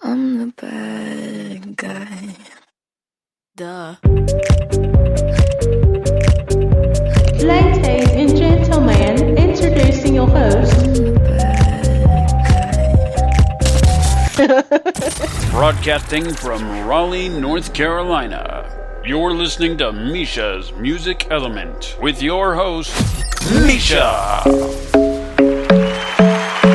I'm the bad guy. Duh. Ladies and gentlemen, introducing your host. I'm the bad guy. Broadcasting from Raleigh, North Carolina. You're listening to Meisha's Music Element with your host, Meisha.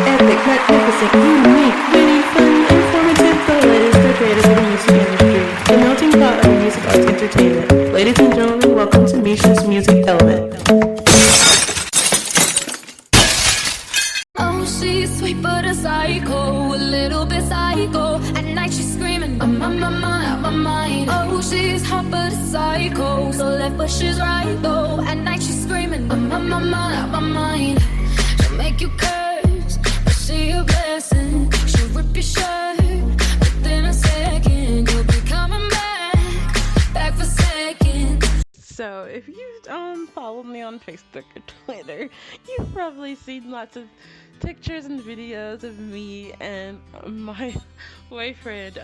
Epic, magnificent, unique, witty, funny, informative, the latest, the greatest in the music industry. The melting pot of music arts entertainment. Ladies and gentlemen, welcome to Meisha's Music Element. Oh, she's sweet but a psycho, a little bit psycho. At night she's screaming, I'm on my mind, out my mind. Oh, she's hot but a psycho, so left but she's right though. At night she's screaming, I'm on my mind, out my mind. She'll make you curse, but she a blessing. She'll rip your shirt, within a second you'll be coming back for seconds. So, if you follow me on Facebook or Twitter, you've probably seen lots of pictures and videos of me and my boyfriend.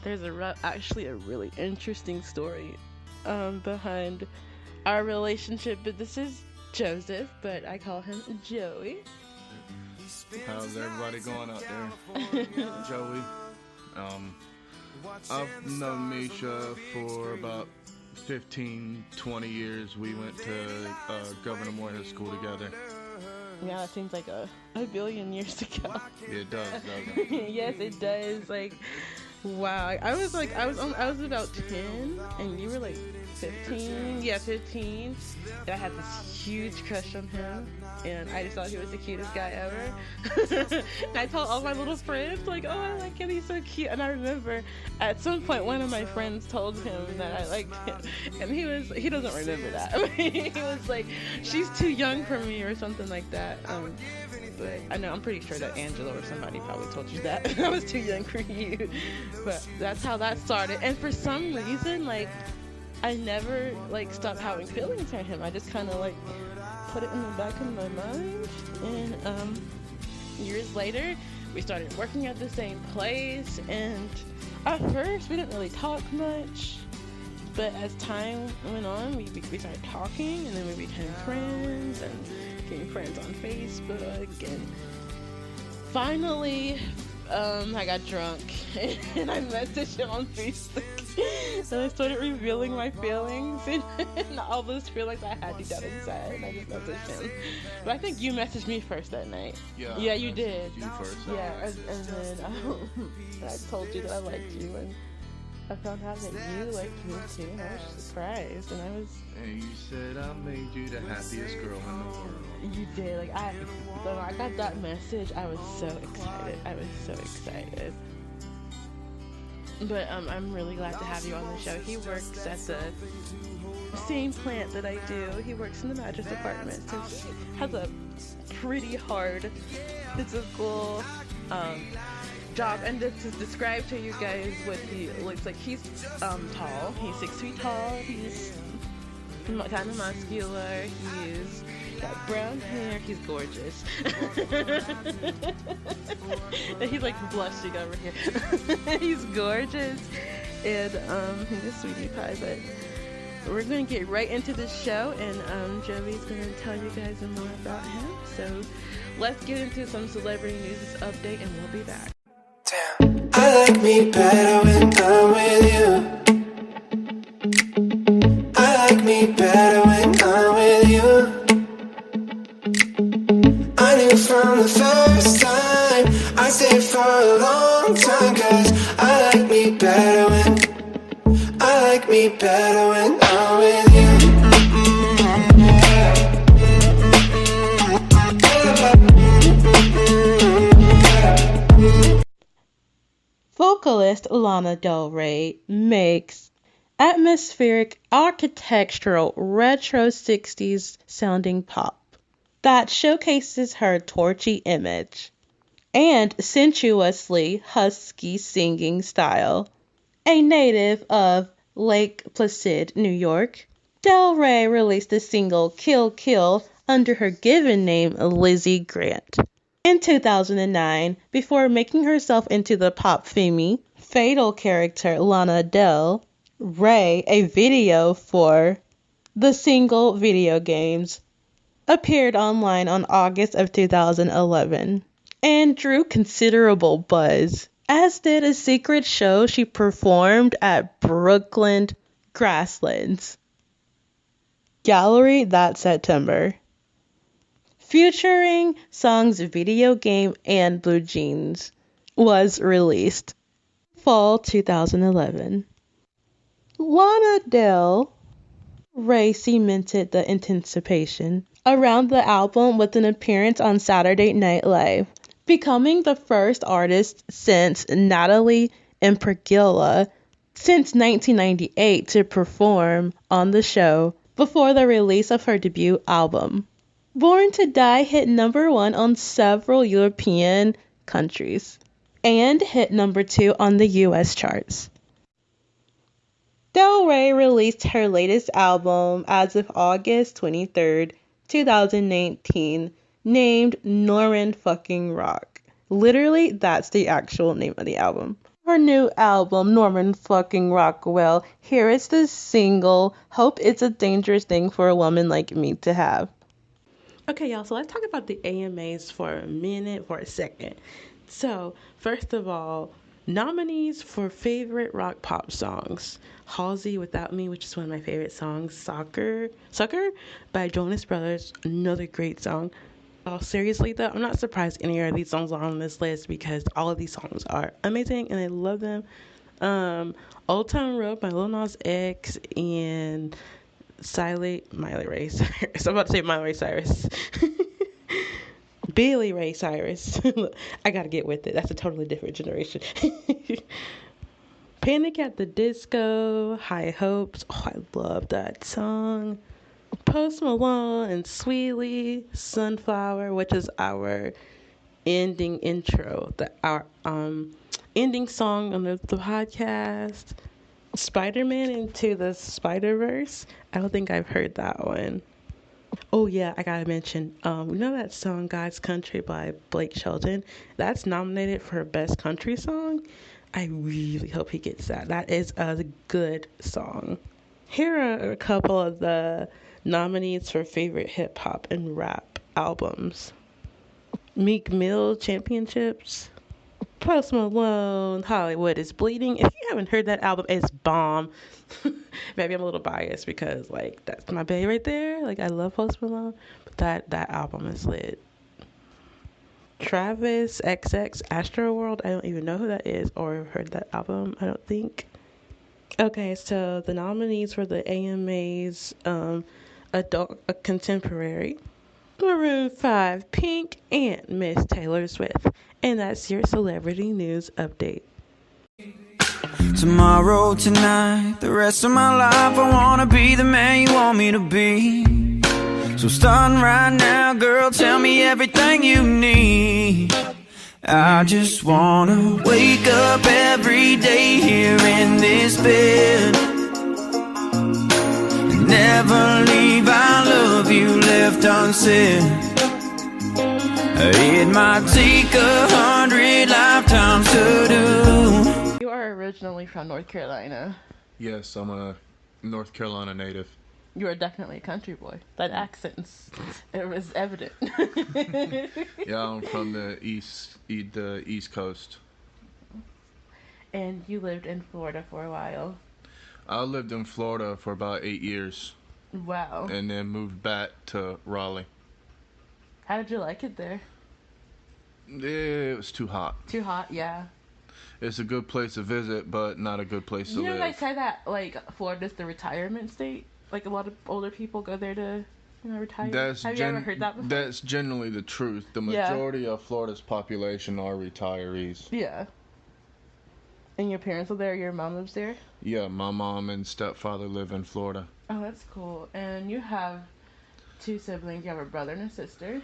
There's actually a really interesting story behind our relationship, but this is Joseph, but I call him Joey. How's everybody going out there? Joey. I've known Meisha for about 15, 20 years. We went to Governor Morehead School together. Yeah, that seems like a billion years ago. Yeah, it does, doesn't it? Yes, it does. Like, wow. I was about 10, and you were like 15. Yeah, 15. And I had this huge crush on him, and I just thought he was the cutest guy ever. And I told all my little friends, like, oh, I like him, he's so cute. And I remember at some point one of my friends told him that I liked him, and he doesn't remember that. He was like, she's too young for me or something like that. But I know, I'm pretty sure that Angela or somebody probably told you that I was too young for you. But that's how that started. And for some reason, like, I never like stopped having feelings for him. I just kind of like put it in the back of my mind. And years later, we started working at the same place. And at first, we didn't really talk much. But as time went on, we started talking, and then we became friends, and became friends on Facebook. And finally, I got drunk, and I messaged him on Facebook. And I started revealing my feelings and all those feelings I had deep down inside. And I just messaged him. But I think you messaged me first that night. Yeah, you did. You first. Yeah, and then I told you that I liked you, and I found out that you liked me too, and I was surprised, and I was... And you said I made you the happiest girl in the world. You did. Like, when I got that message, I was so excited. But I'm really glad to have you on the show. He works at the same plant that I do. He works in the mattress department, so he has a pretty hard physical job. And to describe to you guys what he looks like, he's tall. He's 6 feet tall. He's kind of muscular. He's got brown hair. He's gorgeous. He's like blushing over here. He's gorgeous, and he's a sweetie pie. But we're gonna get right into the show, and Joey's gonna tell you guys more about him. So let's get into some celebrity news update, and we'll be back. Damn. I like me better when I'm with you. I like me better when I'm with you. I knew from the first time I stayed for a long time, 'cause I like me better when I'm with you. Vocalist Lana Del Rey makes atmospheric, architectural, retro 60s sounding pop that showcases her torchy image and sensuously husky singing style. A native of Lake Placid, New York, Del Rey released the single Kill Kill under her given name Lizzie Grant. In 2009, before making herself into the pop femme fatal character Lana Del Rey, a video for the single video games appeared online on August of 2011 and drew considerable buzz, as did a secret show she performed at Brooklyn Grasslands Gallery that September, featuring songs Video Game and Blue Jeans, was released fall 2011. Lana Del Rey cemented the anticipation around the album with an appearance on Saturday Night Live, becoming the first artist since Natalie Imbruglia since 1998 to perform on the show before the release of her debut album. Born to Die hit number 1 on several European countries and hit number 2 on the US charts. Del Rey released her latest album as of August 23rd, 2019, named Norman Fucking Rock. Literally, that's the actual name of the album. Her new album, Norman Fucking Rockwell, here is the single, Hope It's a Dangerous Thing for a Woman Like Me to Have. Okay, y'all, so let's talk about the AMAs for a second. So, first of all, nominees for favorite rock pop songs. Halsey Without Me, which is one of my favorite songs. Sucker by Jonas Brothers, another great song. Seriously though, I'm not surprised any of these songs are on this list because all of these songs are amazing and I love them. Old Town Road by Lil Nas X and Miley Ray Cyrus. I'm about to say Miley Ray Cyrus. Billy Ray Cyrus. I gotta get with it. That's a totally different generation. Panic at the Disco, High Hopes. Oh, I love that song. Post Malone and Sweetie, Sunflower, which is our ending intro, our ending song on the podcast. Spider-Man Into the Spider-Verse. I don't think I've heard that one. Oh yeah, I gotta mention, you know that song God's Country by Blake Shelton? That's nominated for Best Country Song. I really hope he gets that. That is a good song. Here are a couple of the nominees for favorite hip hop and rap albums. Meek Mill Championships. Post Malone, Hollywood is Bleeding. If you haven't heard that album, it's bomb. Maybe I'm a little biased because, like, that's my bae right there. Like, I love Post Malone, but that album is lit. Travis XX Astroworld. I don't even know who that is or heard that album, I don't think. Okay, so the nominees for the AMAs, adult contemporary. Maroon 5, Pink, and Miss Taylor Swift. And that's your celebrity news update. Tomorrow, tonight, the rest of my life, I wanna be the man you want me to be. So starting right now, girl, tell me everything you need. I just wanna wake up every day here in this bed and never leave our love you left unsaid. It might take 100 lifetimes to do. You are originally from North Carolina. Yes, I'm a North Carolina native. You are definitely a country boy. That accent's, it was evident. Yeah, I'm from the East Coast. And you lived in Florida for a while. I lived in Florida for about 8 years. Wow. And then moved back to Raleigh. How did you like it there? It was too hot. Too hot, yeah. It's a good place to visit, but not a good place to live. You know, they say that, like, Florida's the retirement state? Like, a lot of older people go there to, retire. Have you ever heard that before? That's generally the truth. The majority of Florida's population are retirees. Yeah. And your parents are there? Your mom lives there? Yeah, my mom and stepfather live in Florida. Oh, that's cool. And you have 2 siblings. You have a brother and a sister.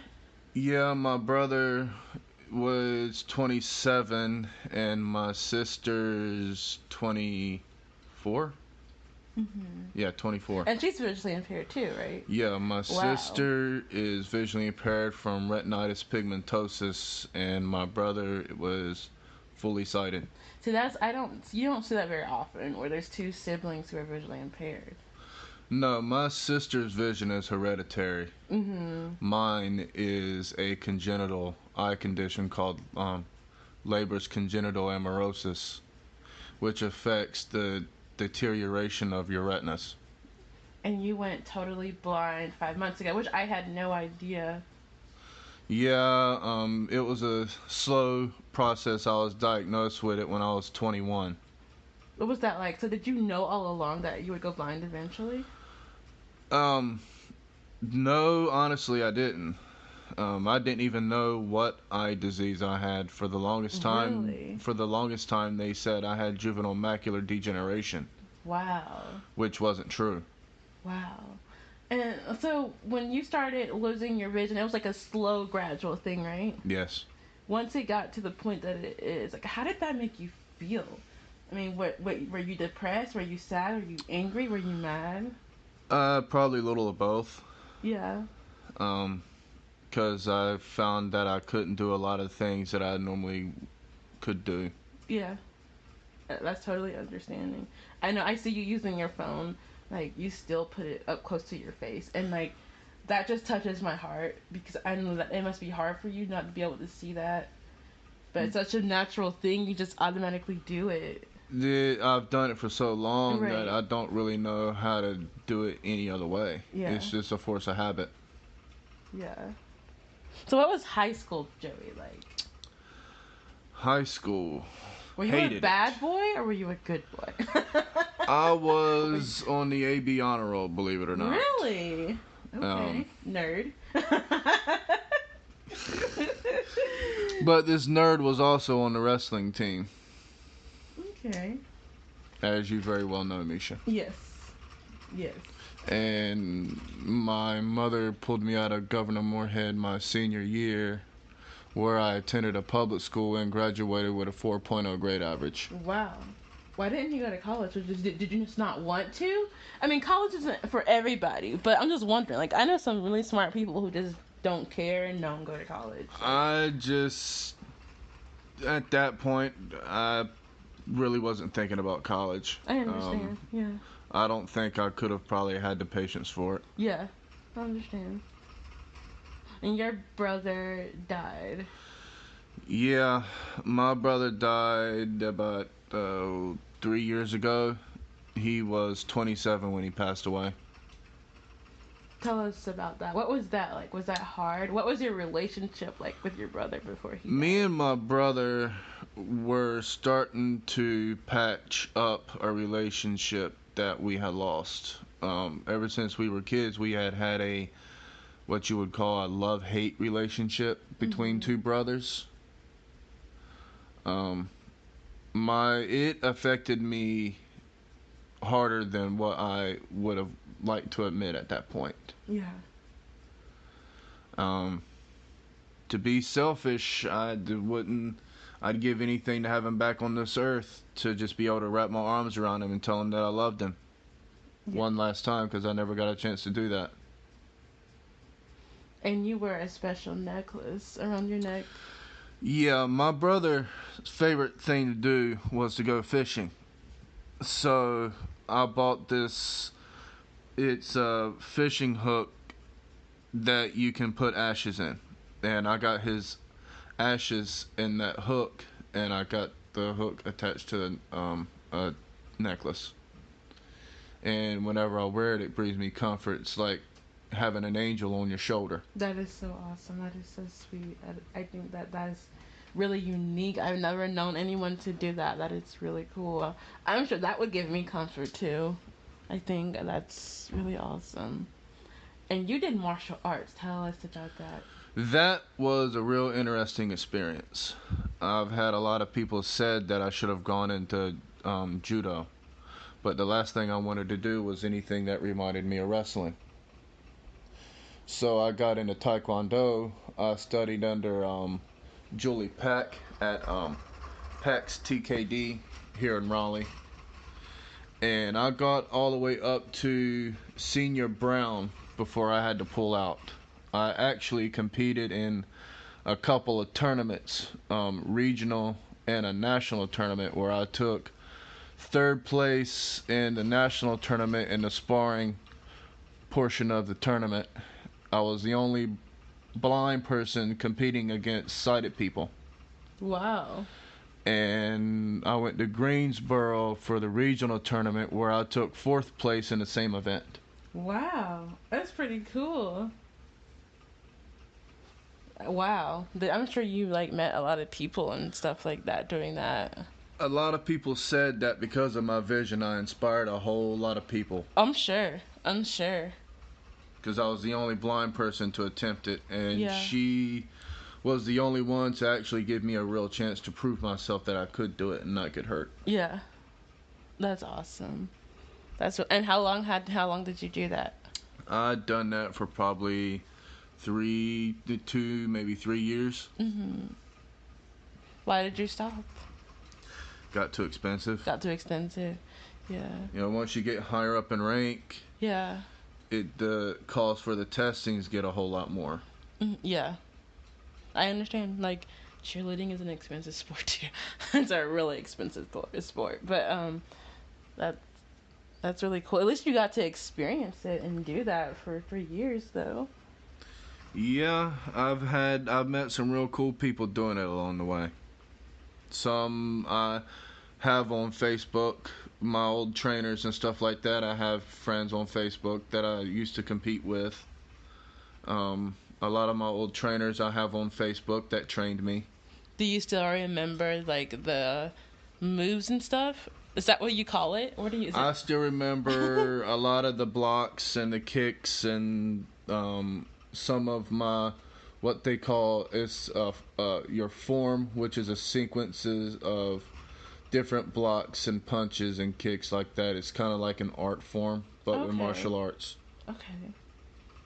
Yeah, my brother was 27 and my sister's 24. Yeah, 24. And she's visually impaired too, right? Yeah, my Wow. sister is visually impaired from retinitis pigmentosus, and my brother was fully sighted. See, you don't see that very often, where there's two siblings who are visually impaired. No, my sister's vision is hereditary. Mine is a congenital eye condition called Leber's congenital amaurosis, which affects the deterioration of your retinas. And you went totally blind 5 months ago, which I had no idea. Yeah, it was a slow process. I was diagnosed with it when I was 21. What was that like? So did you know all along that you would go blind eventually? No, honestly, I didn't. I didn't even know what eye disease I had for the longest time. Really? For the longest time, they said I had juvenile macular degeneration, Wow. which wasn't true. Wow. And so when you started losing your vision, it was like a slow, gradual thing, right? Yes. Once it got to the point that it is, like, how did that make you feel? I mean, what were you depressed? Were you sad? Were you angry? Were you mad? Probably a little of both. Yeah. Because I found that I couldn't do a lot of things that I normally could do. Yeah. That's totally understanding. I know, I see you using your phone, like, you still put it up close to your face, and, like, that just touches my heart, because I know that it must be hard for you not to be able to see that, but it's such a natural thing, you just automatically do it. I've done it for so long Right. that I don't really know how to do it any other way. Yeah. It's just a force of habit. Yeah. So what was high school Joey like? High school. Were you Hated a bad boy or were you a good boy? I was on the AB honor roll, believe it or not. Really? Okay. Nerd. But this nerd was also on the wrestling team, Okay. as you very well know, Meisha. Yes. Yes. And my mother pulled me out of Governor Moorhead my senior year, where I attended a public school and graduated with a 4.0 grade average. Wow. Why didn't you go to college? Or did you just not want to? I mean, college isn't for everybody, but I'm just wondering. Like, I know some really smart people who just don't care and don't go to college. I just, at that point, I really wasn't thinking about college. I understand. Yeah. I don't think I could have probably had the patience for it. Yeah. I understand. And your brother died. Yeah, my brother died about 3 years ago. He was 27 when he passed away. Tell us about that. What was that like? Was that hard? What was your relationship like with your brother before he died? Me and my brother were starting to patch up a relationship that we had lost. Ever since we were kids, we had a what you would call a love-hate relationship between two brothers. It affected me harder than what I would have liked to admit at that point. Yeah. To be selfish, I'd give anything to have him back on this earth, to just be able to wrap my arms around him and tell him that I loved him one last time, because I never got a chance to do that. And you wear a special necklace around your neck. Yeah, my brother's favorite thing to do was to go fishing. So I bought this. It's a fishing hook that you can put ashes in. And I got his ashes in that hook, and I got the hook attached to a necklace. And whenever I wear it, it brings me comfort. It's like having an angel on your shoulder. That is so awesome. That is so sweet. I think that is really unique. I've never known anyone to do that. That is really cool. I'm sure that would give me comfort too. I think that's really awesome. And you did martial arts. Tell us about that. That was a real interesting experience. I've had a lot of people said that I should have gone into judo, but the last thing I wanted to do was anything that reminded me of wrestling. So I got into Taekwondo. I studied under Julie Peck at Peck's TKD here in Raleigh. And I got all the way up to senior brown before I had to pull out. I actually competed in a couple of tournaments, regional and a national tournament, where I took third place in the national tournament in the sparring portion of the tournament. I was the only blind person competing against sighted people. Wow. And I went to Greensboro for the regional tournament, where I took fourth place in the same event. Wow. That's pretty cool. Wow. I'm sure you like met a lot of people and stuff like that doing that. A lot of people said that because of my vision, I inspired a whole lot of people. I'm sure. Because I was the only blind person to attempt it, and Yeah. she was the only one to actually give me a real chance to prove myself that I could do it and not get hurt. Yeah. That's awesome. And how long did you do that? I'd done that for probably 3 to 2, maybe 3 years. Mm-hmm. Why did you stop? Got too expensive. Yeah. You know, once you get higher up in rank, Yeah. the cost for the testings get a whole lot more. Yeah. I understand. Like, cheerleading is an expensive sport too. It's a really expensive sport. But that's really cool. At least you got to experience it and do that for 3 years though. Yeah, I've met some real cool people doing it along the way. Some I have on Facebook, my old trainers and stuff like that. I have friends on Facebook that I used to compete with. A lot of my old trainers I have on Facebook that trained me. Do you still remember like the moves and stuff? Is that what you call it? What do you? I still remember a lot of the blocks and the kicks and some of my what they call is your form, which is a sequences of different blocks and punches and kicks like that. It's kind of like an art form, but with martial arts. Okay.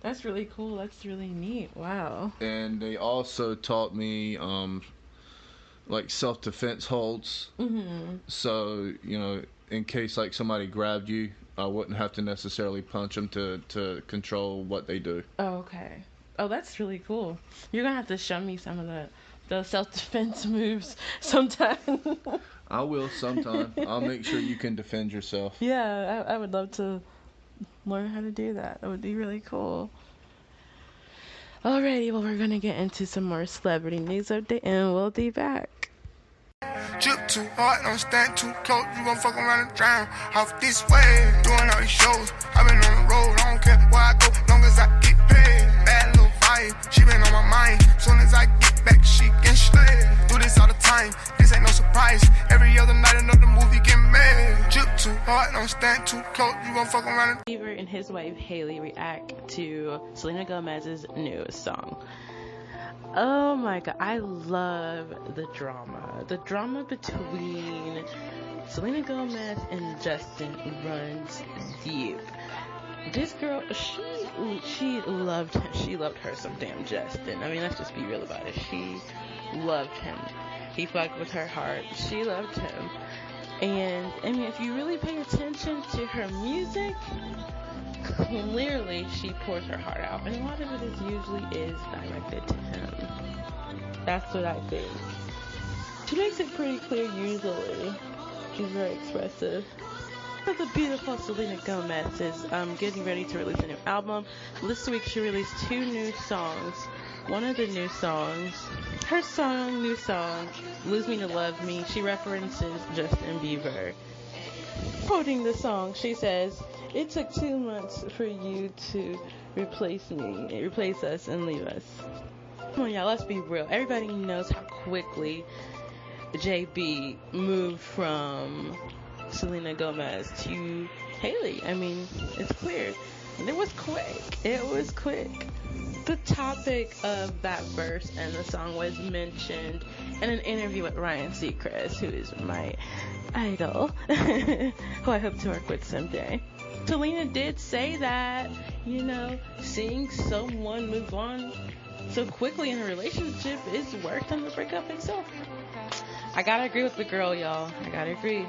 That's really cool. That's really neat. Wow. And they also taught me like self-defense holds. Mm-hmm. So, you know, in case like somebody grabbed you, I wouldn't have to necessarily punch them to control what they do. Oh, okay. Oh, that's really cool. You're gonna have to show me some of those self-defense moves sometime. I will sometime. I'll make sure you can defend yourself. Yeah, I would love to learn how to do that. That would be really cool. Alrighty, well, we're gonna get into some more celebrity news update, and we'll be back. Drip too hard, don't stand too close. You gon' fuck around and drown. Off this way, doing all these shows. I've been on the road, I don't care where I go, long as I get paid. Bad little vibe, she been on my mind. Soon as I get back, she can slay. Do this all the time, this ain't no surprise. Every other night, another movie get made. Drip too hard, don't stand too close. You gon' fuck around and Bieber and his wife Haley react to Selena Gomez's new song. Oh my god, I love the drama. The drama between Selena Gomez and Justin runs deep. This girl, she loved him. She loved her some damn Justin. I mean, let's just be real about it. She loved him. He fucked with her heart. She loved him. And I mean, if you really pay attention to her music, clearly she pours her heart out, and a lot of it usually is directed to him. That's what I think. She makes it pretty clear usually. She's very expressive. But the beautiful Selena Gomez is getting ready to release a new album. This week she released 2 new songs. One of the new songs, her new song, Lose Me to Love Me, she references Justin Bieber. Quoting the song, she says, "It took 2 months for you to replace us and leave us." Come on, y'all, let's be real. Everybody knows how quickly JB moved from Selena Gomez to Haley. I mean, it's clear. And it was quick. The topic of that verse and the song was mentioned in an interview with Ryan Seacrest, who is my idol, who I hope to work with someday. Selena did say that, you know, seeing someone move on so quickly in a relationship is worse than the breakup itself. I gotta agree with the girl, y'all. I gotta agree.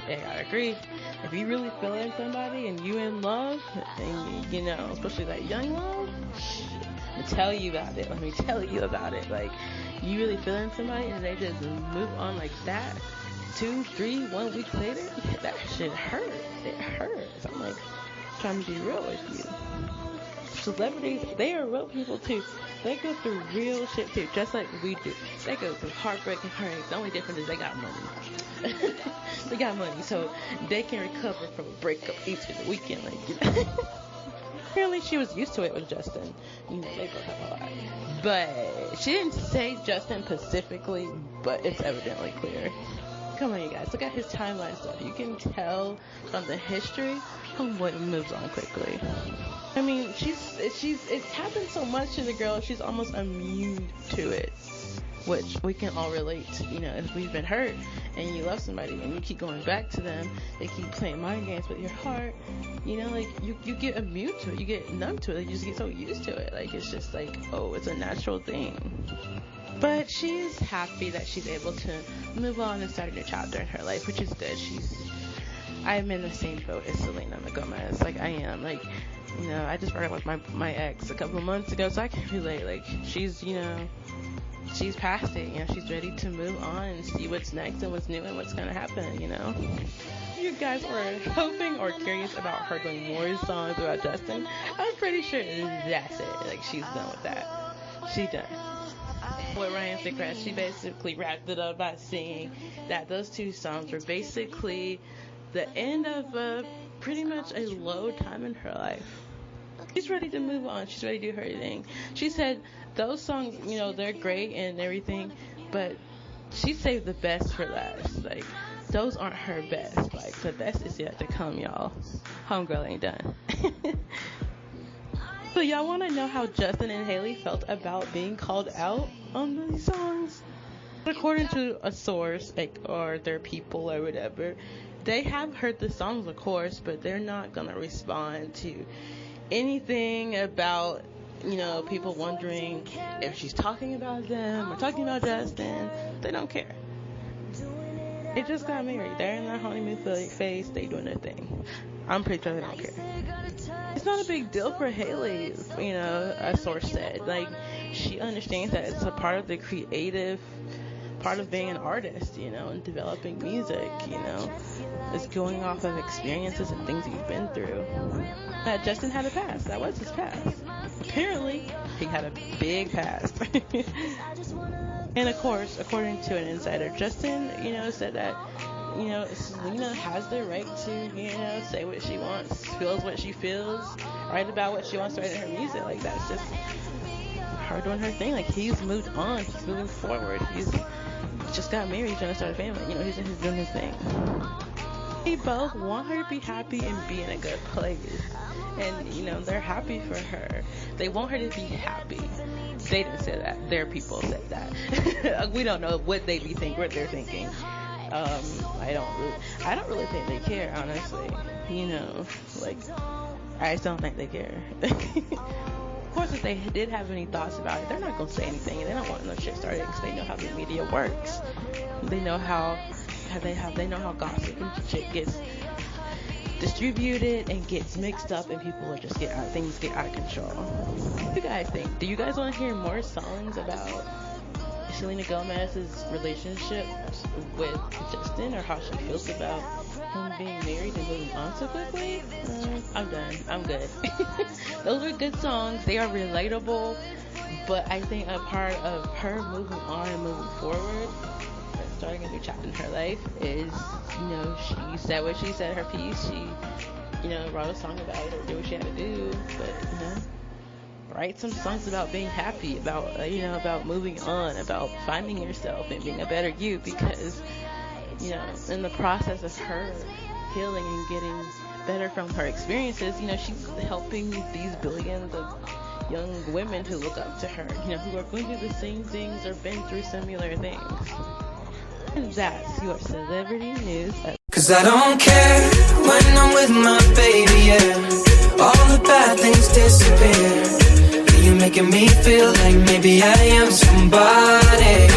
I gotta agree. If you really feel in somebody and you in love, and you know, especially that young love, let me tell you about it. Let me tell you about it. Like, you really feel in somebody and they just move on like that. 2, 3, 1 week later, that shit hurts. It hurts. I'm like, trying to be real with you. Celebrities, they are real people too. They go through real shit too, just like we do. They go through heartbreak and heartache. The only difference is they got money. They got money, so they can recover from a breakup each weekend. Like, you know. Apparently, she was used to it with Justin. You know, they broke up a lot. But she didn't say Justin specifically, but it's evidently clear. Come on, you guys. Look at his timeline stuff. You can tell from the history what moves on quickly. I mean, it's happened so much to the girl, she's almost immune to it. Which we can all relate to. You know, if we've been hurt and you love somebody and you keep going back to them, they keep playing mind games with your heart, you know, like, you get immune to it. You get numb to it. You just get so used to it. Like, it's just like, oh, it's a natural thing. But she's happy that she's able to move on and start a new chapter in her life, which is good. I'm in the same boat as Selena Gomez. Like, I am. Like, you know, I just broke up with my ex a couple of months ago, so I can relate. Like, she's, you know, she's past it. You know, she's ready to move on and see what's next and what's new and what's going to happen, you know. You guys were hoping or curious about her doing more songs about Justin. I'm pretty sure that's it. Like, she's done with that. She done. With Ryan Seacrest, she basically wrapped it up by saying that those 2 songs were basically the end of pretty much a low time in her life. She's ready to move on. She's ready to do her thing. She said those songs, you know, they're great and everything, but she saved the best for last. Like, those aren't her best. Like, the best is yet to come, y'all. Homegirl ain't done. So y'all want to know how Justin and Haley felt about being called out on these songs? According to a source, like, or their people or whatever, they have heard the songs, of course, but they're not going to respond to anything about, you know, people wondering if she's talking about them or talking about Justin. They don't care. They just got married. They're in their honeymoon phase. They doing their thing. I'm pretty sure they don't care. It's not a big deal for Haley, you know, a source said. Like, she understands that it's a part of the creative part of being an artist, you know, and developing music, you know. It's going off of experiences and things you've been through. That Justin had a past. That was his past. Apparently, he had a big past. And of course, according to an insider, Justin, you know, said that, you know, Selena has the right to, you know, say what she wants, feels what she feels, write about what she wants to write in her music. Like, that's just her doing her thing. Like, he's moved on, he's moving forward, he's just got married, he's trying to start a family, you know, he's doing his thing. They both want her to be happy and be in a good place. And, you know, they're happy for her. They want her to be happy. They didn't say that. Their people said that. We don't know what they be thinking, what they're thinking. I don't really think they care, honestly. You know, like, I just don't think they care. Of course, if they did have any thoughts about it, they're not gonna say anything, and they don't want no shit started because they know how the media works. They know how gossip and shit gets distributed and gets mixed up, and people are just things get out of control. What do you guys think? Do you guys want to hear more songs about Selena Gomez's relationship with Justin, or how she feels about him being married and moving on so quickly? I'm done. I'm good. Those are good songs. They are relatable, but I think a part of her moving on and moving forward, starting a new chapter in her life, is, you know, she said what she said, her piece. She, you know, wrote a song about it, or did what she had to do, but, you know, write some songs about being happy, about, you know, about moving on, about finding yourself and being a better you, because, you know, in the process of her healing and getting better from her experiences, you know, she's helping these billions of young women who look up to her, you know, who are going through the same things or been through similar things. And that's your celebrity news. 'Cause I don't care when I'm with my baby, yeah. All the bad things disappear. You're making me feel like maybe I am somebody.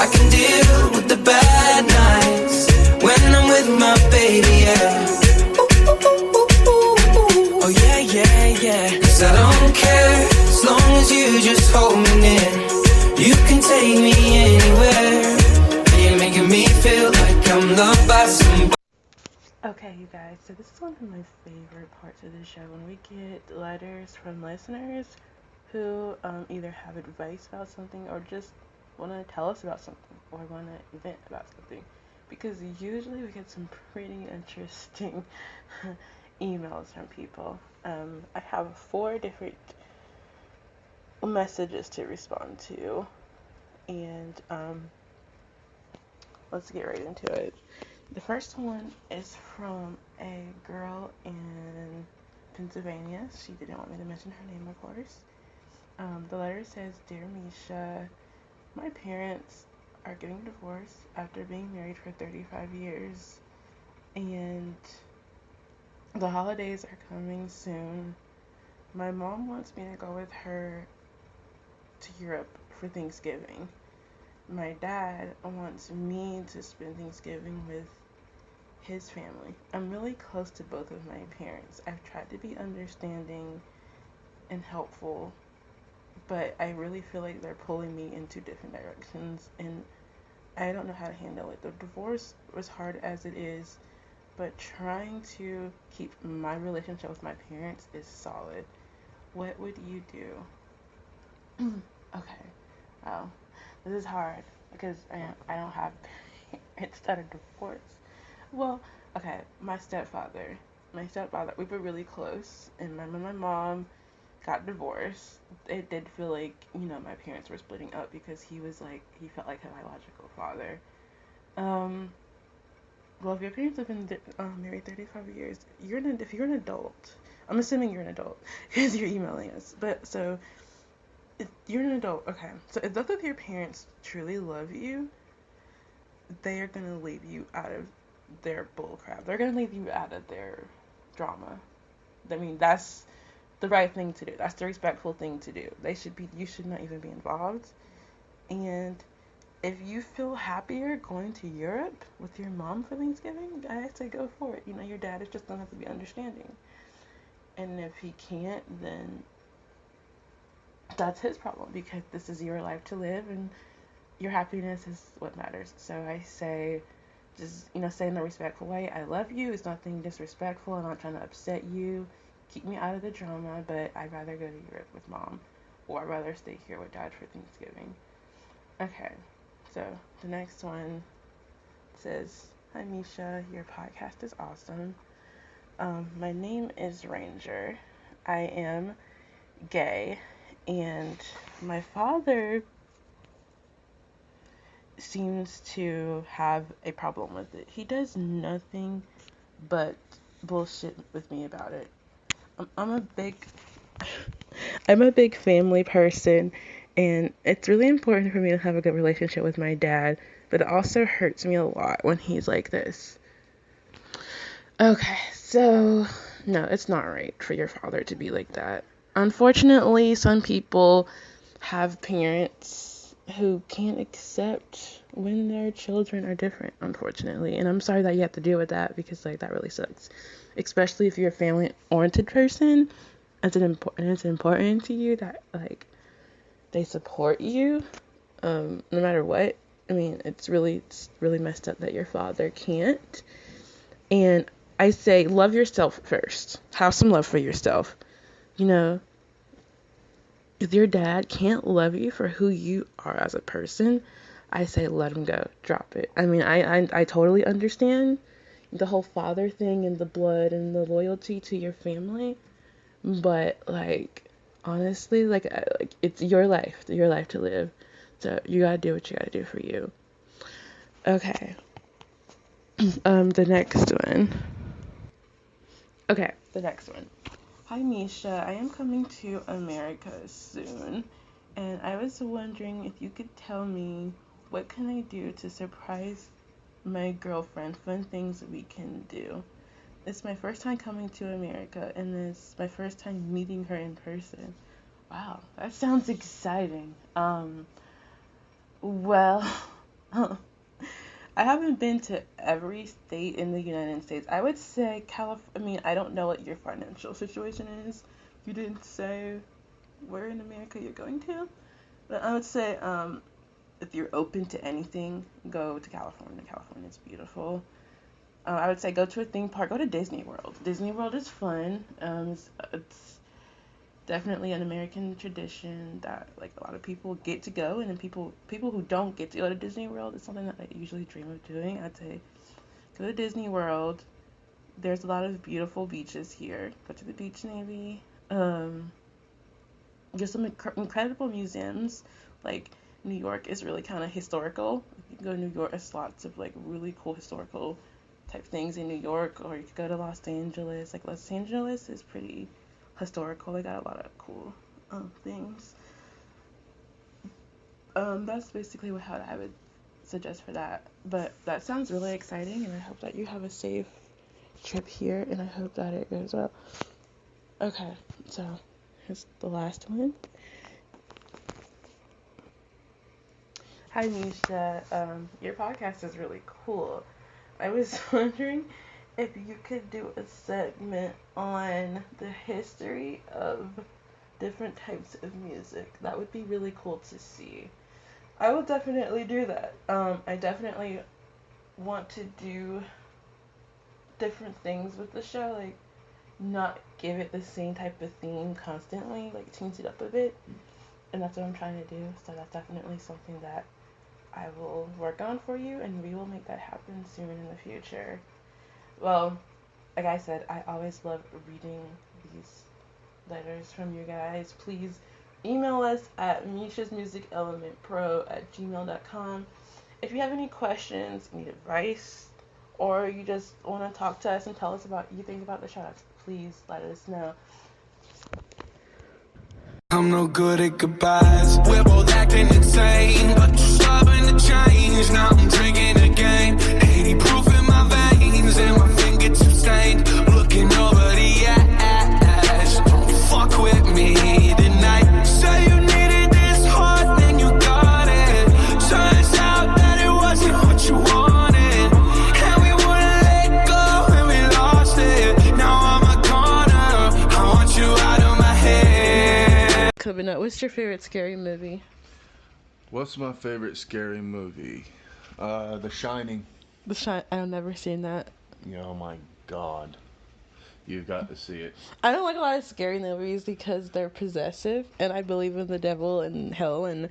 I can deal with the bad nights when I'm with my baby. some. Okay, you guys, so this is one of my favorite parts of the show when we get letters from listeners who either have advice about something or just want to tell us about something or want to vent about something. Because usually we get some pretty interesting emails from people. I have 4 different messages to respond to, and let's get right into it. The first one is from a girl in Pennsylvania. She didn't want me to mention her name, of course. The letter says, "Dear Meisha, my parents are getting divorced after being married for 35 years, and the holidays are coming soon. My mom wants me to go with her to Europe for Thanksgiving. My dad wants me to spend Thanksgiving with his family. I'm really close to both of my parents. I've tried to be understanding and helpful, but I really feel like they're pulling me in 2 different directions, and I don't know how to handle it. The divorce was hard as it is, but trying to keep my relationship with my parents is solid. What would you do?" Okay. Wow. This is hard because I don't have parents that are divorced. Well, okay, my stepfather. We were really close, and when my mom got divorced, it did feel like, my parents were splitting up because he felt like a biological father. Well, if your parents have been married 35 years, if you're an adult, I'm assuming you're an adult because you're emailing us. But so, if you're an adult, okay. So if both of your parents truly love you, they are gonna leave you out of their bullcrap. They're gonna leave you out of their drama. I mean, that's the right thing to do. That's the respectful thing to do. You should not even be involved. And if you feel happier going to Europe with your mom for Thanksgiving, I say go for it. Your dad is just gonna have to be understanding. And if he can't, then that's his problem because this is your life to live and your happiness is what matters. So I say, just, say in a respectful way, I love you. It's nothing disrespectful. I'm not trying to upset you. Keep me out of the drama, but I'd rather go to Europe with mom, or I'd rather stay here with dad for Thanksgiving. Okay, so the next one says, "Hi Meisha, your podcast is awesome. My name is Ranger. I am gay, and my father seems to have a problem with it. He does nothing but bullshit with me about it. I'm a big I'm a big family person, and it's really important for me to have a good relationship with my dad, but it also hurts me a lot when he's like this." Okay, so no, it's not right for your father to be like that. Unfortunately, some people have parents who can't accept when their children are different, unfortunately. And I'm sorry that you have to deal with that because that really sucks. Especially if you're a family oriented person, it's important to you that they support you, no matter what. I mean, it's really messed up that your father can't. And I say, love yourself first. Have some love for yourself. If your dad can't love you for who you are as a person, I say let him go. Drop it. I mean, I totally understand the whole father thing and the blood and the loyalty to your family, but honestly, it's your life to live. So you gotta do what you gotta do for you. Okay. The next one. Okay, the next one. "Hi Meisha, I am coming to America soon, and I was wondering if you could tell me what can I do to surprise my girlfriend, fun things we can do. It's my first time coming to America, and it's my first time meeting her in person." Wow, that sounds exciting. Well, I haven't been to every state in the United States. I would say I don't know what your financial situation is. You didn't say where in America you're going to. But I would say, if you're open to anything, go to California. California is beautiful. I would say go to a theme park. Go to Disney World. Disney World is fun. It's definitely an American tradition that like a lot of people get to go, and then people who don't get to go to Disney World, it's something that I usually dream of doing. I'd say go to Disney World. There's a lot of beautiful beaches here. Go to the beach, maybe. There's some incredible museums. Like New York is really kind of historical. You can go to New York. There's lots of like really cool historical type things in New York, or you could go to Los Angeles. Like Los Angeles is pretty historical. They got a lot of cool things. That's basically how I would suggest for that. But that sounds really exciting, and I hope that you have a safe trip here, and I hope that it goes well. Okay, so here's the last one. Hi, Meisha. Your podcast is really cool. I was wondering if you could do a segment on the history of different types of music. That would be really cool to see. I will definitely do that. I definitely want to do different things with the show, like not give it the same type of theme constantly, like change it up a bit. And that's what I'm trying to do. So that's definitely something that I will work on for you, and we will make that happen soon in the future. Well, like I said, I always love reading these letters from you guys. Please email us at mishasmusicelementpro@gmail.com. If you have any questions, need advice, or you just want to talk to us and tell us about you think about the shots, please let us know. I'm no good at goodbyes. We're both acting insane, but you're stubborn to change. Now I'm drinking again. 80 proof in my veins, and my fingertips stained. Looking over the ash. Don't fuck with me tonight. Say you needed this hard, then you got it. Turns out that it wasn't what you wanted, and we wouldn't let go, and we lost it. Now I'm a goner. I want you out of my head. Coming up, what's your favorite scary movie? What's my favorite scary movie? The Shining. The Shining. I've never seen that. Oh my God. You've got to see it. I don't like a lot of scary movies because they're possessive, and I believe in the devil and hell, and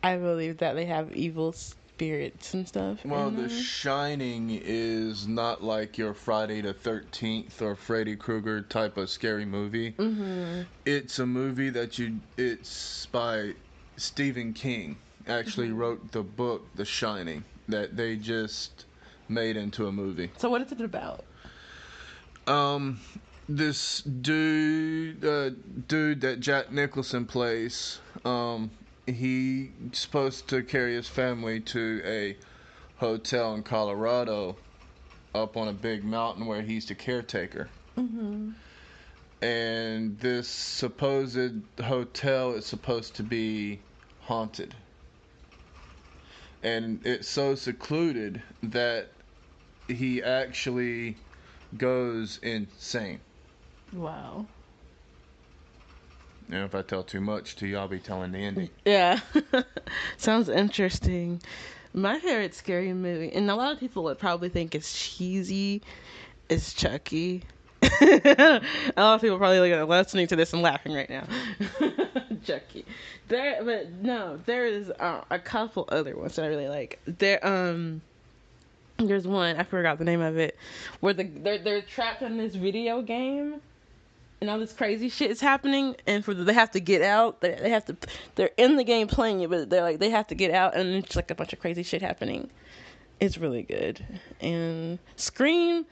I believe that they have evil spirits and stuff. Well, The Shining is not like your Friday the 13th or Freddy Krueger type of scary movie. Mm-hmm. It's a movie that it's by Stephen King. Actually wrote the book The Shining that they just made into a movie. So what is it about? This dude that Jack Nicholson plays, he's supposed to carry his family to a hotel in Colorado up on a big mountain where he's the caretaker. Mm-hmm. And this supposed hotel is supposed to be haunted. And it's so secluded that he actually goes insane. Wow. And if I tell too much to you, I'll be telling the ending. Yeah. Sounds interesting. My favorite scary movie, and a lot of people would probably think it's cheesy, is Chucky. A lot of people probably listening to this and laughing right now. Chucky. But no, there is a couple other ones that I really like. There's one, I forgot the name of it, where they're trapped in this video game, and all this crazy shit is happening, and they have to get out. They're in the game playing it, but they have to get out, and it's like a bunch of crazy shit happening. It's really good. And Scream.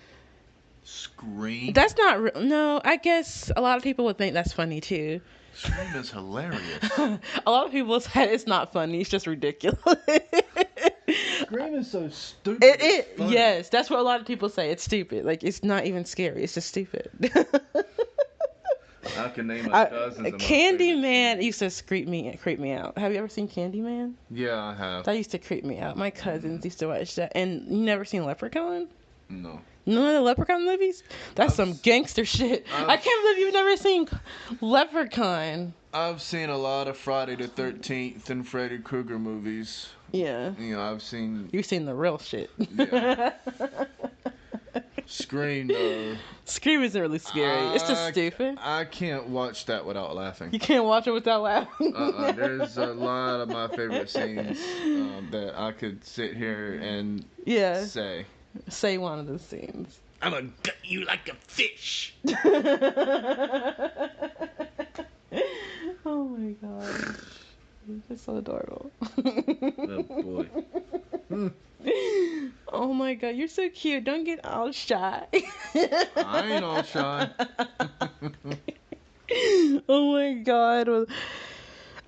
That's not real. No, I guess a lot of people would think that's funny too. Scream is hilarious. A lot of people said it's not funny. It's just ridiculous. Scream is so stupid. Yes, that's what a lot of people say. It's stupid. Like, it's not even scary. It's just stupid. I can name a dozen. Candyman used to creep me out. Have you ever seen Candyman? Yeah, I have. That used to creep me out. My cousins used to watch that. And you never seen Leprechaun? No. None of the Leprechaun movies? That's some gangster shit. I can't believe you've never seen Leprechaun. I've seen a lot of Friday the 13th and Freddy Krueger movies. Yeah. I've seen... You've seen the real shit. Yeah. Scream, though. Scream isn't really scary. It's just stupid. I can't watch that without laughing. You can't watch it without laughing. There's a lot of my favorite scenes that I could sit here and say. Say one of the scenes. I'm gonna gut you like a fish. Oh my gosh. That's so adorable. Oh boy. Oh my god, you're so cute. Don't get all shy. I ain't all shy. Oh my god. Well,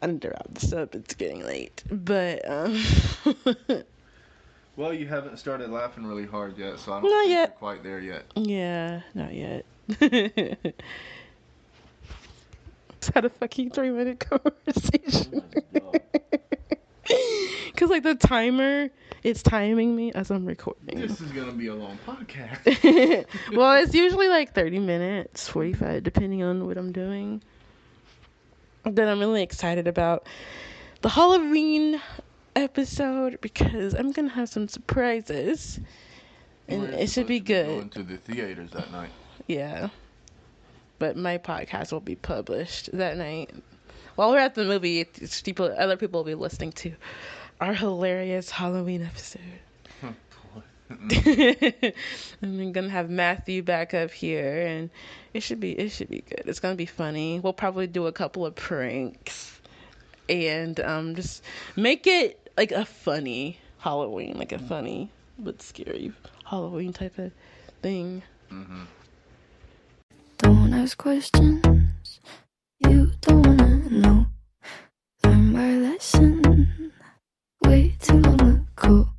I need to wrap this up. It's getting late. But, Well, you haven't started laughing really hard yet, so I don't Not think yet. you're quite there yet. Yeah, not yet. Just had a fucking 3-minute conversation. Oh my god. Because, like, the timer, it's timing me as I'm recording. This is gonna be a long podcast. Well, it's usually like 30 minutes, 45, depending on what I'm doing. Then I'm really excited about the Halloween episode because I'm gonna have some surprises, and it should be good. Going to the theaters that night. Yeah, but my podcast will be published that night. While we're at the movie, other people will be listening to our hilarious Halloween episode. And I'm gonna have Matthew back up here, and it should be good. It's gonna be funny. We'll probably do a couple of pranks, and just make it like a funny Halloween, like a funny but scary Halloween type of thing. Mm-hmm. Don't ask questions you don't wanna know. Learn my lesson way too long ago.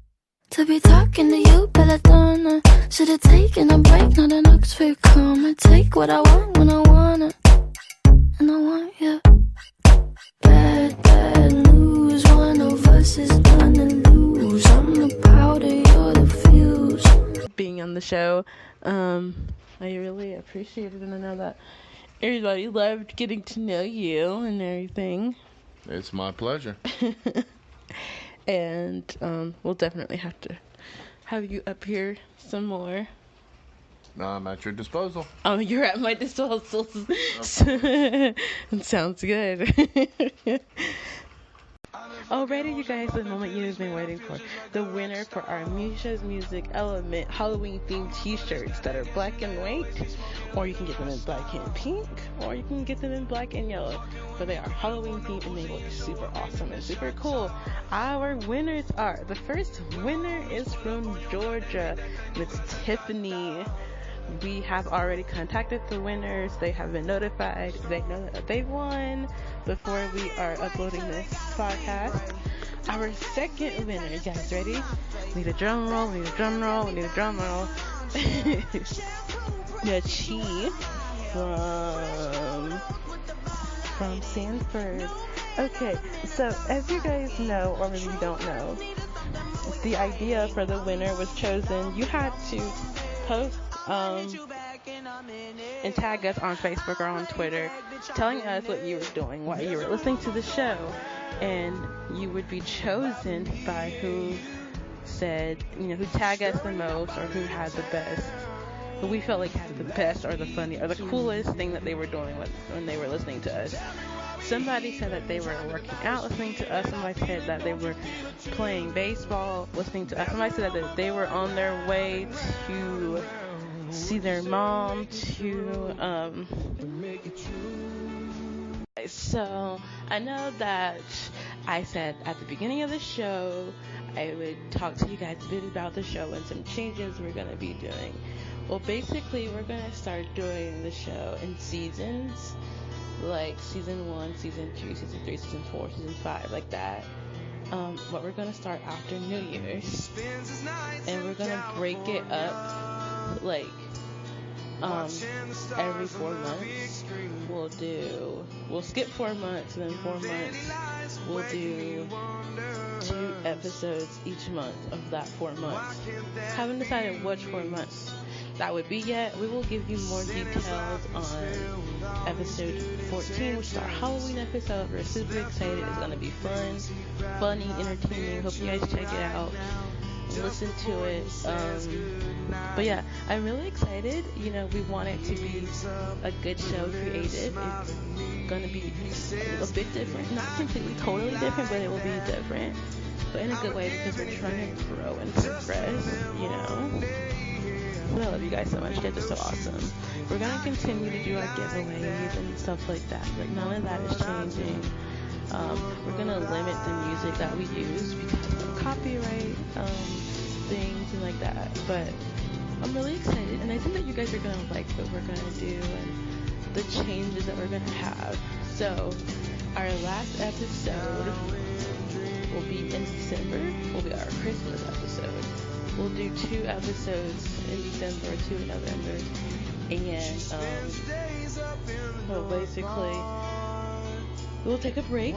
To be talking to you, Belladonna. Should've taken a break, not an Oxford comma. Take what I want when I want it, and I want you. Bad, bad news. One of us is gonna lose. I'm the powder, you're the fuse. Being on the show, I really appreciate it, and I know that everybody loved getting to know you and everything. It's my pleasure. And we'll definitely have to have you up here some more. I'm at your disposal. Oh, you're at my disposal. Sounds good. Alrighty, you guys, the moment you've been waiting for. The winner for our Meisha's Music Element Halloween themed t-shirts that are black and white, or you can get them in black and pink, or you can get them in black and yellow. But they are Halloween themed and they look super awesome and super cool. Our winners are, the first winner is from Georgia. It's Tiffany. We have already contacted the winners. They have been notified. They know that they won before we are uploading this podcast. Our second winner, you guys ready? We need a drum roll, we need a drum roll, we need a drum roll. Yeah, Chi from Sanford. Okay, so as you guys know, or maybe you don't know, the idea for the winner was chosen. You had to post and tag us on Facebook or on Twitter telling us what you were doing, why you were listening to the show, and you would be chosen by who said, who tagged us the most, or who had the best, who we felt like had the best or the funny or the coolest thing that they were doing when they were listening to us. Somebody said that they were working out listening to us. Somebody said that they were playing baseball listening to us. Somebody said that they were on their way to see their mom so I know that I said at the beginning of the show I would talk to you guys a bit about the show and some changes we're going to be doing. Well, basically we're going to start doing the show in seasons, like season 1, season 2, season 3, season 4, season 5, like that. But we're going to start after New Year's, and we're going to break it up like every 4 months. We'll skip 4 months, and then 4 months we'll do 2 episodes each month of that 4 months. Haven't decided which 4 months that would be yet. We will give you more details on episode 14, which is our Halloween episode. We're super excited. It's gonna be fun, funny, entertaining. Hope you guys check it out. listen to it. But yeah, I'm really excited. You know, we want it to be a good show created. It's gonna be a bit different, not completely totally different, but it will be different, but in a good way, because we're trying to grow and progress, you know. But I love you guys so much. You guys are so awesome. We're gonna continue to do our giveaways and stuff like that, but none of that is changing. We're gonna limit the music that we use because of copyright things and like that. But I'm really excited, and I think that you guys are gonna like what we're gonna do and the changes that we're gonna have. So our last episode will be in December. Will be our Christmas episode. We'll do 2 episodes in December, 2 in November, and well, basically we'll take a break,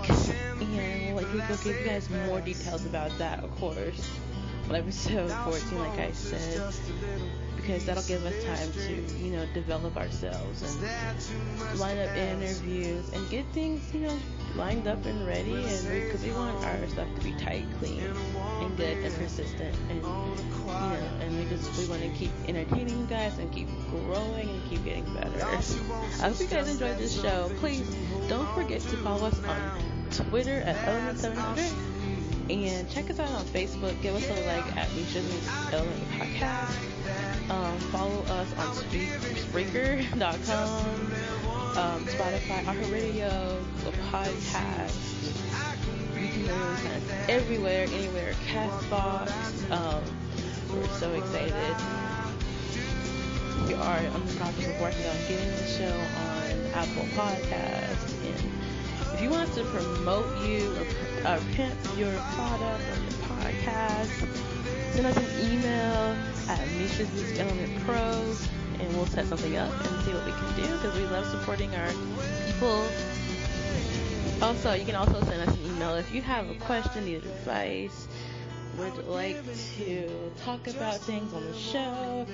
and we'll give you guys more details about that, of course, on episode 14, like I said, because that'll give us time to, you know, develop ourselves and line up interviews and get things, you know, lined up and ready, and because we want our stuff to be tight, clean, and good and persistent, and you know, and we want to keep entertaining you guys and keep growing and keep getting better. I hope you guys enjoyed this show. Please don't forget to follow us on Twitter at Element700, and check us out on Facebook. Give us a like at Meisha's Element Podcast. Follow us on Spreaker.com, Spotify, iHeartRadio, the podcast. You can literally find us everywhere, anywhere. Castbox. We're so excited. We are on the process of working on getting the show on Apple Podcasts. And if you want us to promote you or pimp your product or your podcast, send us an email at Meisha's Music Element Pros, and we'll set something up and see what we can do, because we love supporting our people. Also, you can also send us an email if you have a question, need advice, would like to talk about things on the show.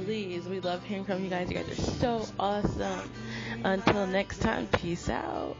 Please, we love hearing from you guys. You guys are so awesome. Until next time, peace out.